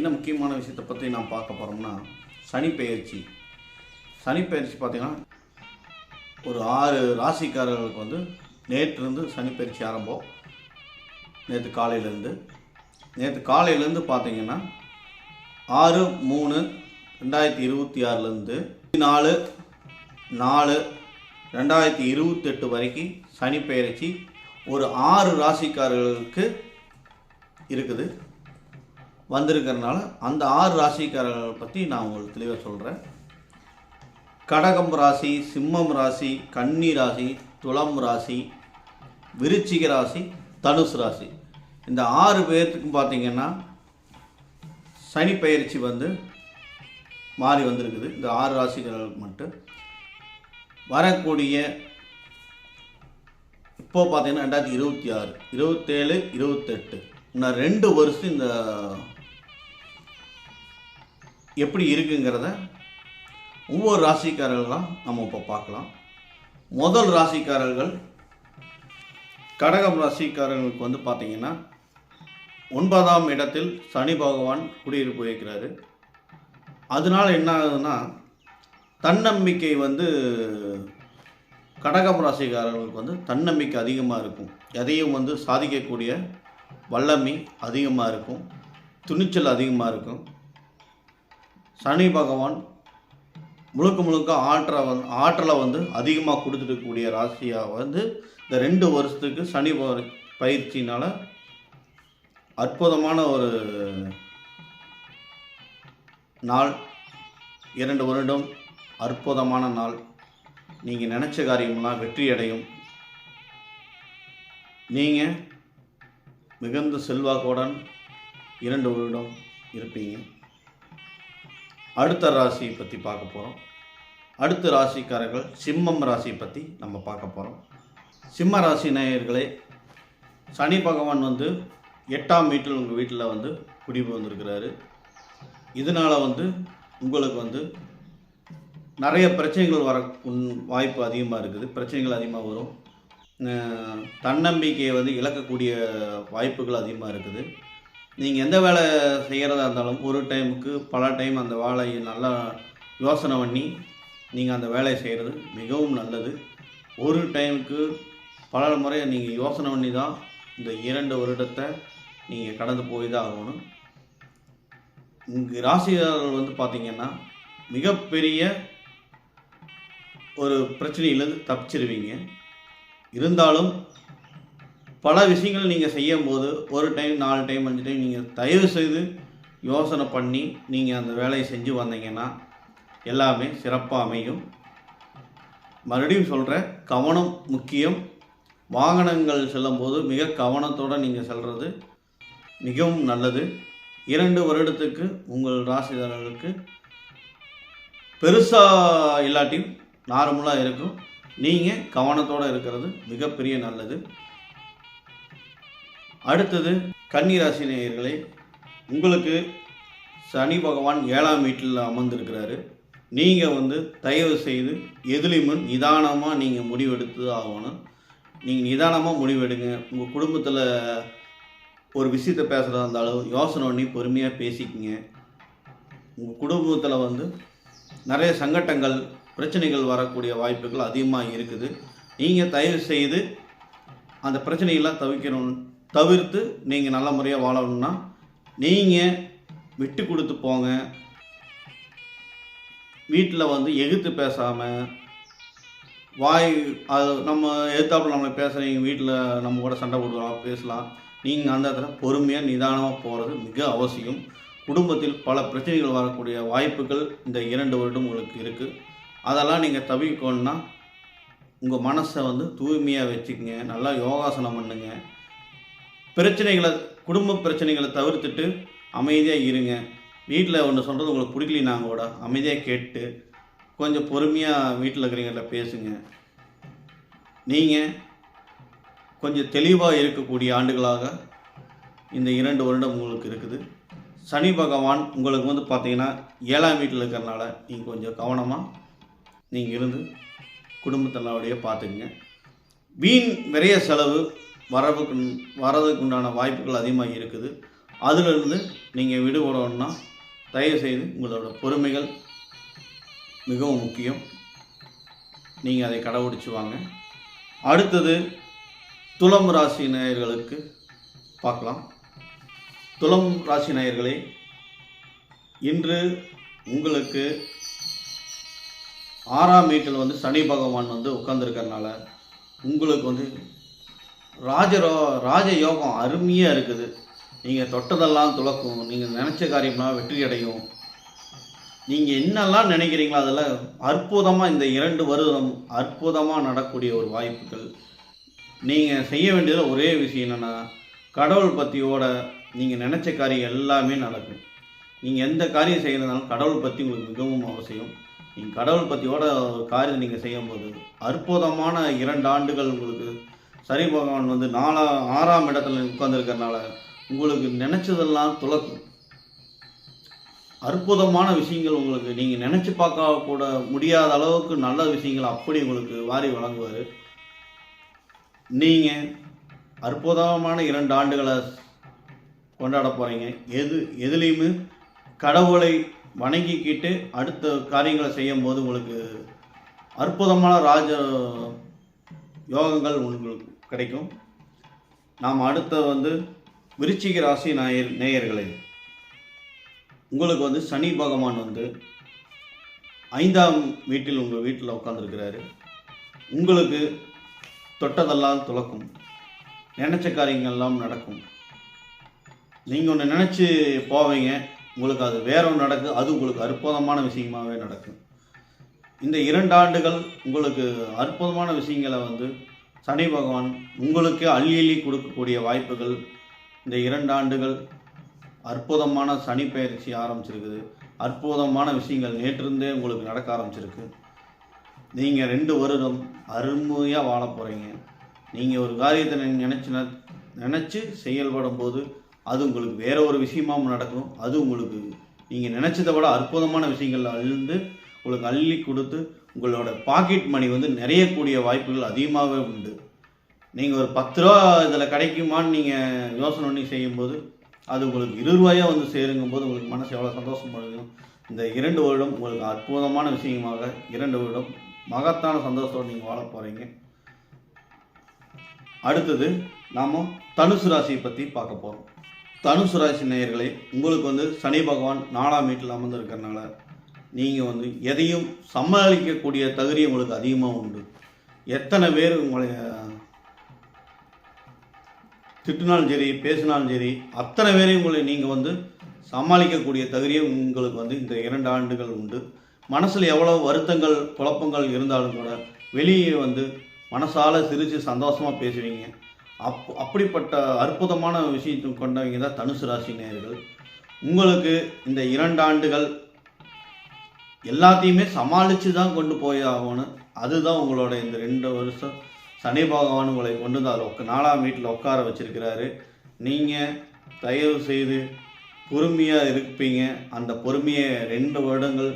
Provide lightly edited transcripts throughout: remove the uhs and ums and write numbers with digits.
என்ன முக்கியமான விஷயத்தை பற்றி நாம் பார்க்க போகிறோம்னா சனிப்பெயர்ச்சி. சனிப்பெயர்ச்சி பார்த்திங்கன்னா ஒரு 6 ராசிக்காரர்களுக்கு வந்து நேற்றிருந்து சனிப்பெயர்ச்சி ஆரம்பம். நேற்று காலையிலேருந்து பார்த்திங்கன்னா 6/3/2026 4/4/2028 வரைக்கும் சனிப்பெயர்ச்சி ஒரு 6 ராசிக்காரர்களுக்கு இருக்குது வந்திருக்கிறதுனால அந்த 6 ராசிக்காரர்களை பற்றி நான் உங்களுக்கு தெளிவாக சொல்கிறேன். கடகம் ராசி, சிம்மம் ராசி, கன்னி ராசி, துலாம் ராசி, விருச்சிக ராசி, தனுசு ராசி, இந்த 6 பேர்த்துக்கும் பார்த்திங்கன்னா சனிப்பெயர்ச்சி வந்து மாறி வந்திருக்குது. இந்த 6 ராசிக்காரர்களுக்கு மட்டும் வரக்கூடிய இப்போது பார்த்திங்கன்னா 2026, 27, 28 இன்னும் 2 வருஷம் இந்த எப்படி இருக்குங்கிறத ஒவ்வொரு ராசிக்காரர்களாக நம்ம இப்போ பார்க்கலாம். முதல் ராசிக்காரர்கள் கடகம் ராசிக்காரர்களுக்கு வந்து பார்த்திங்கன்னா 9ஆம் இடத்தில் சனி பகவான் குடியிருப்பு வைக்கிறாரு. அதனால என்ன ஆகுதுன்னா தன்னம்பிக்கை வந்து கடகம் ராசிக்காரர்களுக்கு வந்து தன்னம்பிக்கை அதிகமாக இருக்கும். எதையும் வந்து சாதிக்கக்கூடிய வல்லமை அதிகமாக இருக்கும், துணிச்சல் அதிகமாக இருக்கும். சனி பகவான் முழுக்க ஆற்றலை வந்து அதிகமாக கொடுத்துருக்கக்கூடிய ராசியாக வந்து இந்த 2 வருஷத்துக்கு சனி பயிற்சினால் அற்புதமான ஒரு நாள். 2 வருடம் அற்புதமான நாள். நீங்கள் நினச்ச காரியம்லாம் வெற்றி அடையும். நீங்கள் மிகுந்த செல்வாக்குடன் 2 வருடம் இருப்பீங்க. அடுத்த ராசியை பற்றி பார்க்க போகிறோம். அடுத்த ராசிக்காரர்கள் சிம்மம் ராசியை பற்றி நம்ம பார்க்க போகிறோம். சிம்ம ராசி நேயர்களே, சனி பகவான் வந்து 8ஆம் வீட்டில் உங்கள் வீட்டில் வந்து குடிபுகுந்திருக்கிறாரு. இதனால் வந்து உங்களுக்கு வந்து நிறைய பிரச்சனைகள் வர வாய்ப்பு அதிகமாக இருக்குது. பிரச்சனைகள் அதிகமாக வரும். தன்னம்பிக்கையை வந்து இழக்கக்கூடிய வாய்ப்புகள் அதிகமாக இருக்குது. நீங்கள் எந்த வேலை செய்கிறதா இருந்தாலும் ஒரு டைமுக்கு பல டைம் அந்த வேலையை நல்லா யோசனை பண்ணி நீங்கள் அந்த வேலையை செய்கிறது மிகவும் நல்லது. ஒரு டைமுக்கு பல முறை நீங்கள் யோசனை பண்ணி தான் இந்த 2 வருடத்தை நீங்கள் கடந்து போய் தான் ஆகணும். இங்கே ராசியாளர்கள் வந்து பார்த்திங்கன்னா மிகப்பெரிய ஒரு பிரச்சனையிலேருந்து தப்பிச்சிருவீங்க. இருந்தாலும் பல விஷயங்கள் நீங்கள் செய்யும்போது ஒரு டைம் 4 டைம் 5 டைம் நீங்கள் தயவு செய்து யோசனை பண்ணி நீங்கள் அந்த வேலையை செஞ்சு வந்தீங்கன்னா எல்லாமே சிறப்பாக அமையும். மறுபடியும் சொல்கிறேன், கவனம் முக்கியம். வாகனங்கள் செல்லும்போது மிக கவனத்தோடு நீங்கள் செல்வது மிகவும் நல்லது. 2 வருடத்துக்கு உங்கள் ராசிதாரர்களுக்கு பெருசாக இல்லாட்டியும் நார்மலாக இருக்கும். நீங்கள் கவனத்தோடு இருக்கிறது மிகப்பெரிய நல்லது. அடுத்தது கன்னி ராசி நேயர்களே, உங்களுக்கு சனி பகவான் 7ஆம் வீட்டில் அமர்ந்திருக்கிறாரு. நீங்கள் வந்து தயவு செய்து எதுலேயுமே நிதானமாக நீங்கள் முடிவெடுத்து ஆகணும். நீங்கள் நிதானமாக முடிவெடுங்க. உங்கள் குடும்பத்தில் ஒரு விஷயத்தை பேசுகிறதா இருந்தாலும் யோசனை பண்ணி பொறுமையாக பேசிக்கிங்க. உங்கள் குடும்பத்தில் வந்து நிறைய சங்கடங்கள் பிரச்சனைகள் வரக்கூடிய வாய்ப்புகள் அதிகமாக இருக்குது. நீங்கள் தயவு செய்து அந்த பிரச்சனைகள்லாம் தவிர்த்து நீங்கள் நல்ல முறையாக வாழணும்னா நீங்கள் விட்டு கொடுத்து போங்க. வீட்டில் வந்து எதிர்த்து பேசாமல் அது நம்ம எதிர்த்தாப்புல நம்மளை பேசுகிறீங்க, வீட்டில் நம்ம கூட சண்டை போடுறோம் பேசலாம். நீங்கள் அந்த இடத்துல பொறுமையாக நிதானமாக போகிறது மிக அவசியம். குடும்பத்தில் பல பிரச்சனைகள் வரக்கூடிய வாய்ப்புகள் இந்த 2 வருடம் உங்களுக்கு இருக்குது. அதெல்லாம் நீங்கள் தவிர்க்கணுன்னா உங்கள் மனசை வந்து தூய்மையாக வச்சுக்கங்க. நல்லா யோகாசனம் பண்ணுங்க. குடும்ப பிரச்சனைகளை தவிர்த்துட்டு அமைதியாக இருங்க. வீட்டில் ஒன்று சொல்கிறது உங்களுக்கு பிடிக்கலினாங்க கூட அமைதியாக கேட்டு கொஞ்சம் பொறுமையாக வீட்டில் இருக்கிறவங்கள பேசுங்க. நீங்கள் கொஞ்சம் தெளிவாக இருக்கக்கூடிய ஆண்டுகளாக இந்த 2 வருடம் உங்களுக்கு இருக்குது. சனி பகவான் உங்களுக்கு வந்து பார்த்திங்கன்னா 7ஆம் வீட்டில் இருக்கிறனால நீங்கள் கொஞ்சம் கவனமாக நீங்கள் இருந்து குடும்பத்தினோடைய பார்த்துக்குங்க. வீண் விரைய செலவு வரதுக்கு உண்டான வாய்ப்புகள் அதிகமாக இருக்குது. அதிலிருந்து நீங்கள் விடுபடணும்னா தயவுசெய்து உங்களோட பொறுமைகள் மிகவும் முக்கியம். நீங்கள் அதை கடைபிடிச்சு வாங்க. அடுத்தது துலாம் ராசி நேயர்களுக்கு பார்க்கலாம். துலாம் ராசி நேயர்களே, இன்று உங்களுக்கு 6ஆம் வீட்டில் வந்து சனி பகவான் வந்து உட்கார்ந்துருக்கறனால உங்களுக்கு வந்து ராஜயோகம் அருமையாக இருக்குது. நீங்கள் தொட்டதெல்லாம் துலக்கும். நீங்கள் நினச்ச காரியம்லாம் வெற்றி அடையும். நீங்கள் என்னெல்லாம் நினைக்கிறீங்களோ அதில் அற்புதமாக இந்த 2 வருடம் அற்புதமாக நடக்கக்கூடிய ஒரு வாய்ப்புகள். நீங்கள் செய்ய வேண்டியதில் ஒரே விஷயம் என்னென்னா, கடவுள் பற்றியோட நீங்கள் நினச்ச காரியம் எல்லாமே நடக்கும். நீங்கள் எந்த காரியம் செய்யறதுனாலும் கடவுள் பற்றி உங்களுக்கு மிகவும் அவசியம். நீங்கள் கடவுள் பற்றியோட ஒரு காரியம் நீங்கள் செய்யும்போது அற்புதமான 2 ஆண்டுகள் உங்களுக்கு சனி பகவான் வந்து 6ஆம் இடத்துல உட்கார்ந்துருக்கறனால உங்களுக்கு நினச்சதெல்லாம் துலக்கும். அற்புதமான விஷயங்கள் உங்களுக்கு நீங்கள் நினச்சி பார்க்க கூட முடியாத அளவுக்கு நல்ல விஷயங்கள் அப்படி உங்களுக்கு வாரி வழங்குவார். நீங்கள் அற்புதமான 2 ஆண்டுகளை கொண்டாட போகிறீங்க. எதுலேயுமே கடவுளை வணங்கிக்கிட்டு அடுத்த காரியங்களை செய்யும்போது உங்களுக்கு அற்புதமான யோகங்கள் உங்களுக்கு கிடைக்கும். நாம் அடுத்த வந்து விருச்சிக ராசி நேயர்களே, உங்களுக்கு வந்து சனி பகவான் வந்து 5ஆம் வீட்டில் உங்கள் வீட்டில் உட்காந்துருக்கிறாரு. உங்களுக்கு தொட்டதெல்லாம் துலக்கும். நினச்ச காரியங்கள்லாம் நடக்கும். நீங்கள் ஒன்று நினச்சி போவீங்க, உங்களுக்கு அது வேற ஒன்று நடக்கும். அது உங்களுக்கு அற்புதமான விஷயமாகவே நடக்கும். இந்த 2 ஆண்டுகள் உங்களுக்கு அற்புதமான விஷயங்களை வந்து சனி பகவான் உங்களுக்கு அள்ளி கொடுக்கக்கூடிய வாய்ப்புகள். இந்த 2 ஆண்டுகள் அற்புதமான சனி பயிற்சி ஆரம்பிச்சிருக்குது. அற்புதமான விஷயங்கள் நேற்றிருந்தே உங்களுக்கு நடக்க ஆரம்பிச்சிருக்கு. நீங்கள் 2 வருடம் அருமையாக வாழ போகிறீங்க. நீங்கள் ஒரு காரியத்தை நினச்சி செயல்படும் போது அது உங்களுக்கு வேற ஒரு விஷயமாகவும் நடக்கும். அது உங்களுக்கு நீங்கள் நினச்சதை விட அற்புதமான விஷயங்கள் உங்களுக்கு அள்ளி கொடுத்து உங்களோட பாக்கெட் மணி வந்து நிறையக்கூடிய வாய்ப்புகள் அதிகமாகவே உண்டு. நீங்கள் ஒரு 10 ரூபா இதில் கிடைக்குமான்னு நீங்கள் யோசனை பண்ணி செய்யும்போது அது உங்களுக்கு 20 ரூபாயாக வந்து சேருங்கும் போது உங்களுக்கு மனசு எவ்வளோ சந்தோஷப்படுதும். இந்த 2 வருடம் உங்களுக்கு அற்புதமான விஷயமாக 2 வருடம் மகத்தான சந்தோஷத்தோடு நீங்கள் வாழ போகிறீங்க. அடுத்தது நாம் தனுசு ராசியை பற்றி பார்க்க போகிறோம். தனுசு ராசி நேயர்களே, உங்களுக்கு வந்து சனி பகவான் 4ஆம் வீட்டில் அமர்ந்திருக்கிறதுனால நீங்கள் வந்து எதையும் சமாளிக்கக்கூடிய தகுதி உங்களுக்கு அதிகமாக உண்டு. எத்தனை பேர் உங்களை திட்டினாலும் சரி பேசினாலும் சரி அத்தனை பேரையும் உங்களை நீங்கள் வந்து சமாளிக்கக்கூடிய தகுதியை உங்களுக்கு வந்து இந்த 2 ஆண்டுகள் உண்டு. மனசில் எவ்வளோ வருத்தங்கள் குழப்பங்கள் இருந்தாலும் கூட வெளியே வந்து மனசால் சிரித்து சந்தோஷமாக பேசுவீங்க. அப்படிப்பட்ட அற்புதமான விஷயத்தை கொண்டவங்க தான் தனுசு ராசி நேயர்கள். உங்களுக்கு இந்த 2 ஆண்டுகள் எல்லாத்தையுமே சமாளித்து தான் கொண்டு போய் ஆகணும். அதுதான் உங்களோட இந்த 2 வருஷம் சனி பகவான் உங்களை கொண்டு வந்து அதில் 4ஆம் வீட்டில் உட்கார வச்சிருக்கிறாரு. நீங்கள் தயவு செய்து பொறுமையாக இருப்பீங்க. அந்த பொறுமையை 2 வருடங்கள்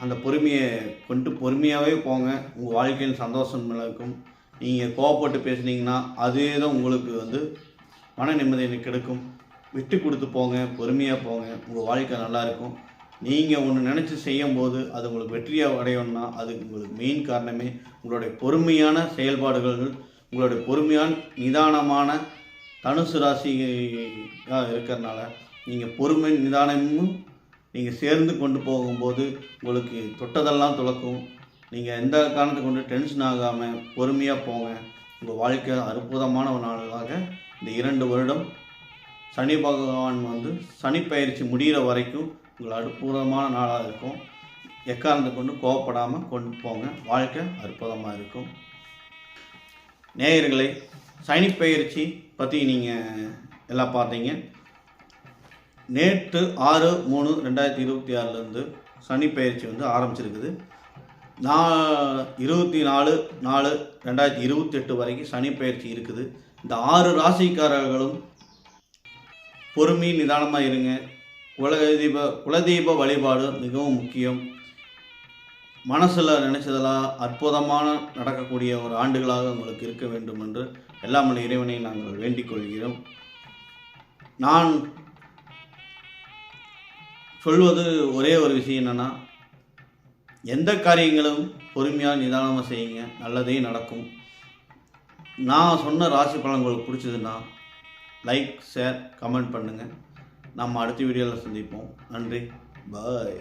அந்த பொறுமையை கொண்டு பொறுமையாகவே போங்க. உங்கள் வாழ்க்கையில் சந்தோஷம் இருக்கும். நீங்கள் கோவப்பட்டு பேசுனீங்கன்னா அதே தான் உங்களுக்கு வந்து மன நிம்மதியை கிடைக்கும். விட்டு கொடுத்து போங்க, பொறுமையாக போங்க. உங்கள் வாழ்க்கை நல்லாயிருக்கும். நீங்கள் ஒன்று நினச்சி செய்யும்போது அது உங்களுக்கு வெற்றியாக அடையணும்னா அதுக்கு உங்களுக்கு மெயின் காரணமே உங்களுடைய பொறுமையான செயல்பாடுகள். உங்களுடைய பொறுமையான நிதானமான தனுசு ராசியாக இருக்கிறதுனால நீங்கள் பொறுமை நிதானமும் நீங்கள் சேர்ந்து கொண்டு போகும்போது உங்களுக்கு தொட்டதெல்லாம் துலக்கும். நீங்கள் எந்த காரணத்தை கொண்டு டென்ஷன் ஆகாமல் பொறுமையாக போங்க. உங்கள் வாழ்க்கை அற்புதமான ஒரு நாளாக இந்த 2 வருடம் சனி பகவான் வந்து சனி பயிற்சி முடிகிற வரைக்கும் உங்கள் அற்புதமான நாளாக இருக்கும். எக்காரணத்தை கொண்டு கோவப்படாமல் கொண்டு போங்க. வாழ்க்கை அற்புதமாக இருக்கும். நேயர்களே, சனி பயிற்சி பற்றி நீங்கள் எல்லாம் பார்த்தீங்க. நேற்று 6/3/2026 சனி பயிற்சி வந்து ஆரம்பிச்சிருக்குது. 24/4/2028 வரைக்கும் சனி பயிற்சி இருக்குது. இந்த 6 ராசிக்காரர்களும் பொறுமை நிதானமாக இருங்க. குலதெய்வ வழிபாடு மிகவும் முக்கியம். மனசில் நினைச்சதெல்லாம் அற்புதமான நடக்கக்கூடிய ஒரு ஆண்டுகளாக உங்களுக்கு இருக்க வேண்டும் என்று எல்லாம் இறைவனை நாங்கள் வேண்டிக் கொள்கிறோம். நான் சொல்வது ஒரே ஒரு விஷயம் என்னென்னா, எந்த காரியங்களும் பொறுமையாக நிதானமாக செய்யுங்க, நல்லதே நடக்கும். நான் சொன்ன ராசி பலன் உங்களுக்கு பிடிச்சதுன்னா லைக், ஷேர், கமெண்ட் பண்ணுங்கள். நம்ம அடுத்த வீடியோவில் சந்திப்போம். நன்றி, பாய்.